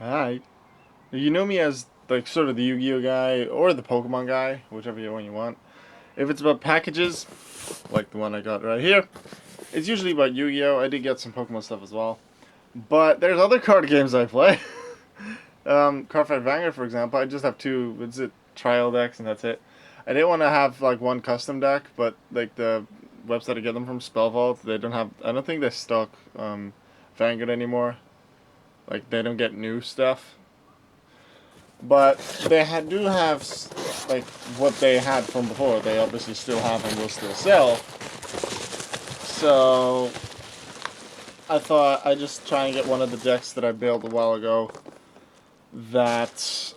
Hi. You know me as like sort of the Yu-Gi-Oh guy or the Pokemon guy, whichever one you want. If it's about packages, like the one I got right here, it's usually about Yu-Gi-Oh. I did get some Pokemon stuff as well, but there's other card games I play. Cardfight Vanguard, for example, I just have two. It's it trial decks and that's it. I didn't want to have like one custom deck, but like the website I get them from, Spell Vault, they don't have. I don't think they stock Vanguard anymore. Like they don't get new stuff. But they do have like what they had from before. They obviously still have and will still sell. So I thought I'd just try and get one of the decks that I built a while ago that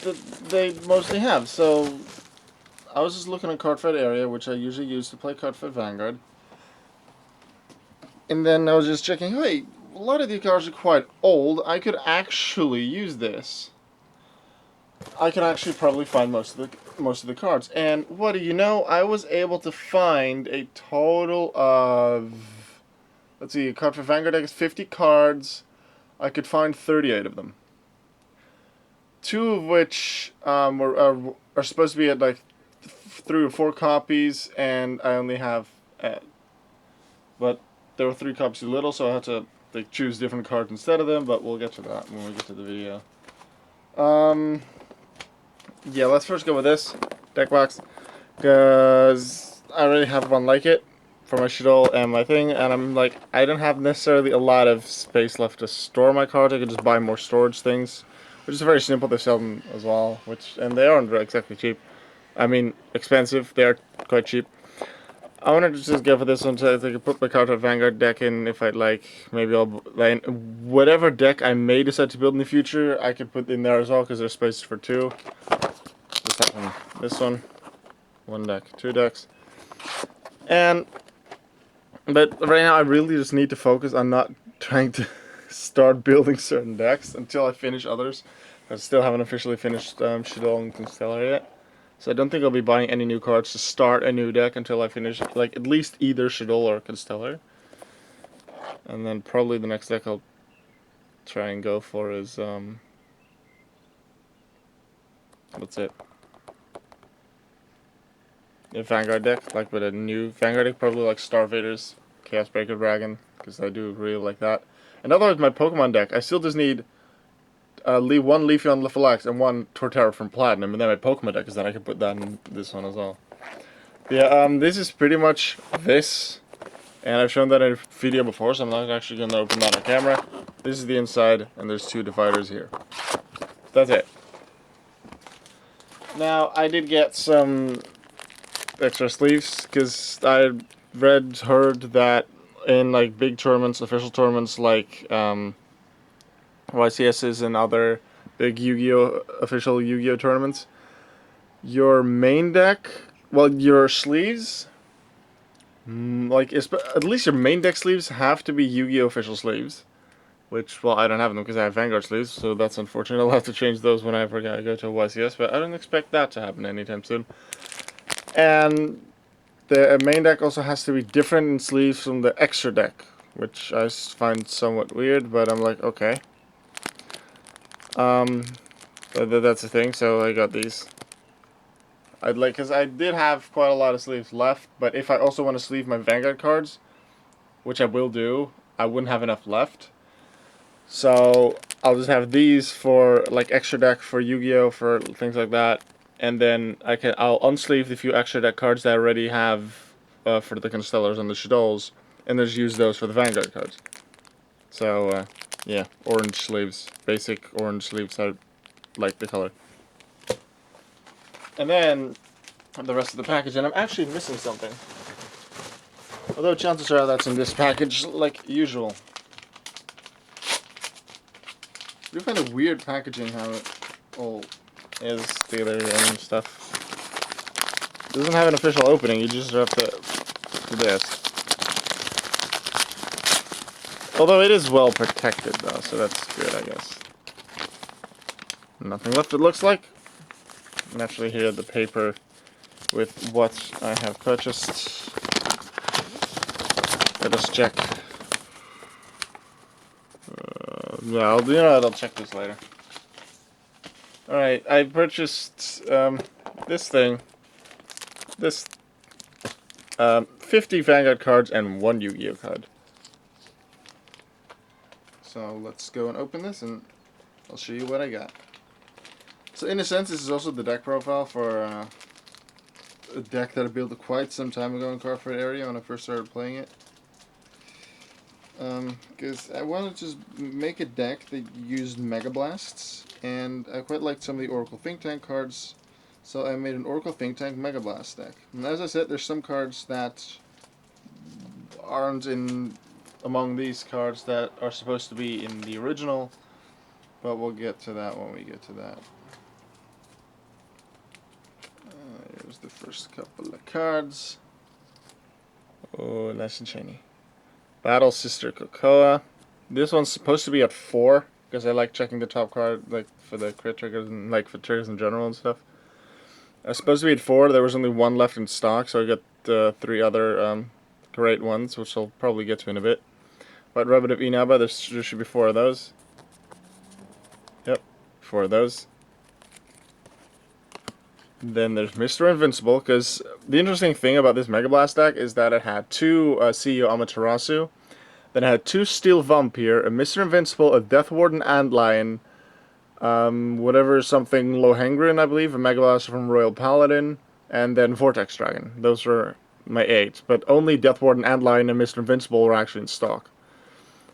that they mostly have. So I was just looking at Cardfight area, which I usually use to play Cardfight Vanguard, and then I was just checking. Hey, a lot of these cards are quite old. I could actually use this. I can actually probably find most of the cards. And what do you know? I was able to find a total of, let's see, a card for Vanguard deck is 50 cards. I could find 38 of them. Two of which are supposed to be at like 3 or 4 copies, and I only have, but there were 3 copies too little, so I had to like choose different cards instead of them. But we'll get to that when we get to the video. Yeah, let's first go with this deck box, because I already have one like it for my shuttle and my thing, and I'm like, I don't have necessarily a lot of space left to store my cards. I could just buy more storage things, which is very simple. They sell them as well, and they aren't exactly cheap. I mean, expensive. They are quite cheap. I wanted to just go for this one so I could put my Cardfight Vanguard deck in if I'd like. Maybe I'll like whatever deck I may decide to build in the future, I could put in there as well because there's space for 2. This one deck, 2 decks, but right now I really just need to focus on not trying to start building certain decks until I finish others. I still haven't officially finished Shadol and Constellar yet, so I don't think I'll be buying any new cards to start a new deck until I finish like at least either Shadol or Constellar. And then probably the next deck I'll try and go for is what's it? A Vanguard deck, like with a new Vanguard deck, probably like Starvaders, Chaos Breaker Dragon, because I do really like that. And otherwise, my Pokemon deck, I still just need one Leafeon Littlex and one Torterra from Platinum, and then my Pokemon deck, because then I can put that in this one as well. But yeah, this is pretty much this, and I've shown that in a video before, so I'm not actually going to open that on camera. This is the inside, and there's 2 dividers here. That's it. Now, I did get some extra sleeves because I heard that in like big tournaments, official tournaments like YCSs and other big Yu-Gi-Oh official Yu-Gi-Oh tournaments, your main deck, well, your sleeves, like at least your main deck sleeves have to be Yu-Gi-Oh official sleeves. Which, well, I don't have them because I have Vanguard sleeves, so that's unfortunate. I'll have to change those whenever I go to a YCS, but I don't expect that to happen anytime soon. And the main deck also has to be different in sleeves from the extra deck, which I find somewhat weird, but I'm like, okay. That's the thing, so I got these. Because I did have quite a lot of sleeves left, but if I also want to sleeve my Vanguard cards, which I will do, I wouldn't have enough left. So I'll just have these for like extra deck for Yu-Gi-Oh, for things like that, and then I'll unsleeve the few extra deck cards that I already have for the Constellars and the Shadows, and just use those for the Vanguard cards. So yeah, orange sleeves, basic orange sleeves. I like the color. And then the rest of the package, and I'm actually missing something. Although chances are that's in this package, like usual. You find a weird packaging how it all is together and stuff. It doesn't have an official opening, you just have to do this. Although it is well protected though, so that's good, I guess. Nothing left, it looks like. And actually here the paper with what I have purchased. Let us check. I'll check this later. Alright, I purchased this thing. This 50 Vanguard cards and 1 Yu-Gi-Oh card. So let's go and open this and I'll show you what I got. So in a sense, this is also the deck profile for a deck that I built quite some time ago in Cardfight area when I first started playing it. Because I wanted to just make a deck that used MegaBlasts, and I quite liked some of the Oracle Think Tank cards, so I made an Oracle Think Tank MegaBlast deck. And as I said, there's some cards that aren't in among these cards that are supposed to be in the original, but we'll get to that when we get to that. Here's the first couple of cards. Oh, nice and shiny. Battle Sister Cocoa. This one's supposed to be at 4 because I like checking the top card, like for the crit triggers and like for triggers in general and stuff. It's supposed to be at 4. There was only 1 left in stock, so I got 3 other great ones, which I'll probably get to in a bit. But Rabbit of Inaba, there should be 4 of those. Yep, 4 of those. Then there's Mr. Invincible, because the interesting thing about this MegaBlast deck is that it had 2 CEO Amaterasu, then it had 2 Steel Vampire, a Mr. Invincible, a Death Warden Antlion, whatever something Lohengrin, I believe, a MegaBlast from Royal Paladin, and then Vortex Dragon. Those were my 8, but only Death Warden Antlion and Mr. Invincible were actually in stock.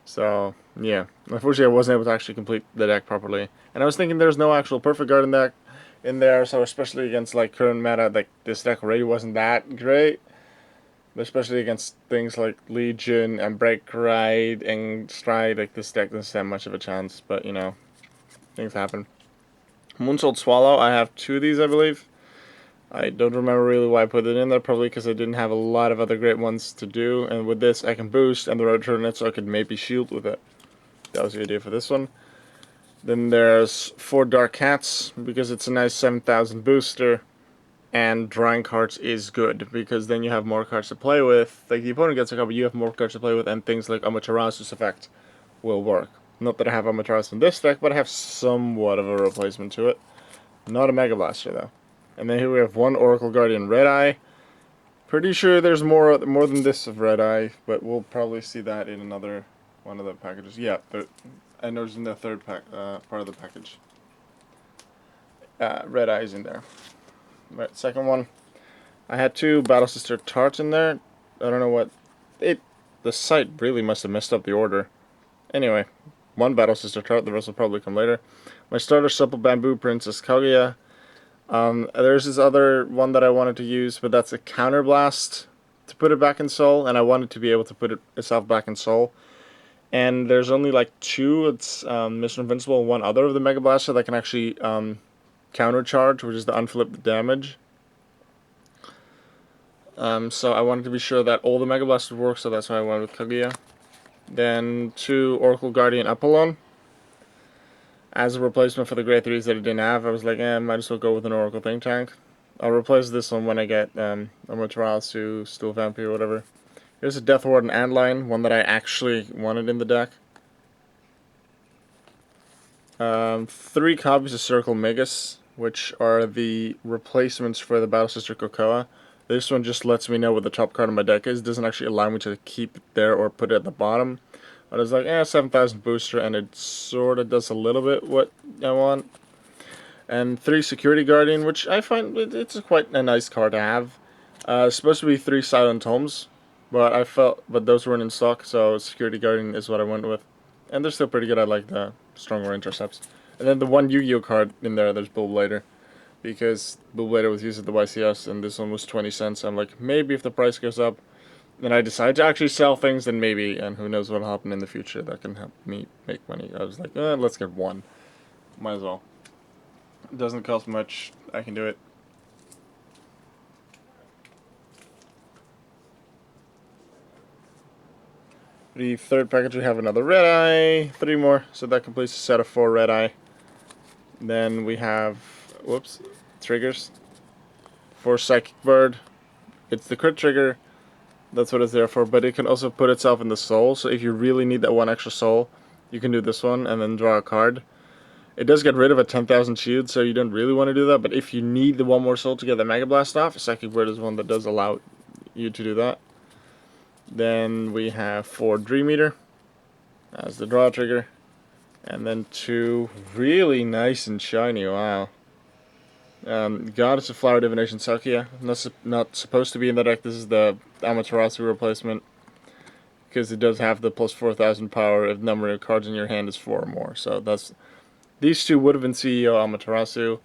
So, yeah. Unfortunately, I wasn't able to actually complete the deck properly. And I was thinking there's no actual Perfect Garden deck in there, so especially against like current meta, like this deck already wasn't that great, but especially against things like Legion and Break Ride and Stride, like this deck doesn't stand much of a chance. But you know, things happen. Moonsault Swallow, I have 2 of these, I believe. I don't remember really why I put it in there, probably because I didn't have a lot of other great ones to do, and with this I can boost and the return it so I could maybe shield with it. That was the idea for this one. Then there's 4 Dark Cats, because it's a nice 7,000 booster, and drawing cards is good, because then you have more cards to play with. Like, the opponent gets a couple, you have more cards to play with, and things like Amaterasu's effect will work. Not that I have Amaterasu in this deck, but I have somewhat of a replacement to it. Not a Mega Blaster, though. And then here we have 1 Oracle Guardian Red Eye. Pretty sure there's more than this of Red Eye, but we'll probably see that in another one of the packages. Yeah, but I noticed in the third part of the package. Red Eye's in there. Right, second one. I had 2 Battle Sister Tarts in there. I don't know what... The site really must have messed up the order. Anyway, 1 Battle Sister Tart, the rest will probably come later. My starter Supple Bamboo Princess Kaguya. There's this other one that I wanted to use, but that's a Counterblast to put it back in Soul, and I wanted to be able to put itself back in Soul. And there's only like 2, it's Mr. Invincible and 1 other of the Mega Blaster that can actually countercharge, which is the unflipped damage. So I wanted to be sure that all the Mega Blasters would work, so that's why I went with Kaguya. Then 2 Oracle Guardian Apollon. As a replacement for the Grade 3s that I didn't have, I was like, might as well go with an Oracle Think Tank. I'll replace this one when I get Amaterasu, Steel Vampire, whatever. Here's a Death Warden Antlion, one that I actually wanted in the deck. 3 copies of Circle Megas, which are the replacements for the Battle Sister Cocoa. This one just lets me know what the top card of my deck is. It doesn't actually allow me to keep it there or put it at the bottom. But it's like, 7,000 booster, and it sort of does a little bit what I want. And 3 Security Guardian, which I find it's quite a nice card to have. It's supposed to be 3 Silent Tomes. But those weren't in stock, so Security Guardian is what I went with. And they're still pretty good. I like the Stronger Intercepts. And then the 1 Yu-Gi-Oh card in there, there's Bull Blader. Because Bull Blader was used at the YCS, and this one was 20 cents. I'm like, maybe if the price goes up, and I decide to actually sell things, then maybe, and who knows what'll happen in the future that can help me make money. I was like, let's get 1. Might as well. It doesn't cost much. I can do it. The third package, we have another Red Eye, 3 more, so that completes a set of 4 Red Eye. Then we have, triggers. For Psychic Bird, it's the crit trigger, that's what it's there for, but it can also put itself in the soul, so if you really need that 1 extra soul, you can do this one and then draw a card. It does get rid of a 10,000 shield, so you don't really want to do that, but if you need the one more soul to get the MegaBlast off, Psychic Word is one that does allow you to do that. Then we have 4 Dream Eater as the draw trigger, and then 2 really nice and shiny, wow. Goddess of Flower Divination Sakia, not supposed to be in the deck. This is the Amaterasu replacement, because it does have the plus 4,000 power if the number of cards in your hand is 4 or more. So that's, these two would have been CEO Amaterasu,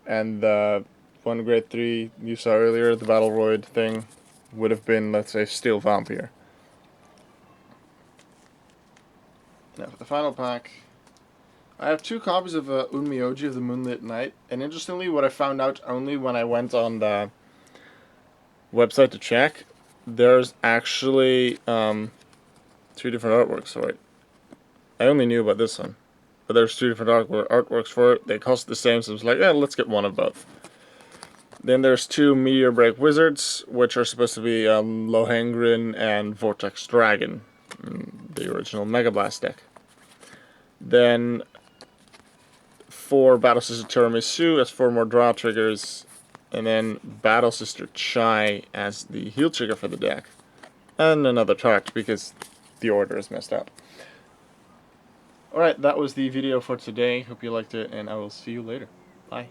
and the one grade 3 you saw earlier, the Battleroid thing, would have been, let's say, Steel Vampire. Now for the final pack, I have 2 copies of Unmyoji of the Moonlit Night, and interestingly, what I found out only when I went on the website to check, there's actually 2 different artworks for it. I only knew about this one, but there's 2 different artworks for it. They cost the same, so I was like, yeah, let's get one of both. Then there's 2 Meteor Break Wizards, which are supposed to be Lohengrin and Vortex Dragon, the original MegaBlast deck. Then 4 Battle Sister Tiramisu as 4 more draw triggers, and then Battle Sister Chai as the heal trigger for the deck. And another chart because the order is messed up. Alright, that was the video for today. Hope you liked it, and I will see you later. Bye.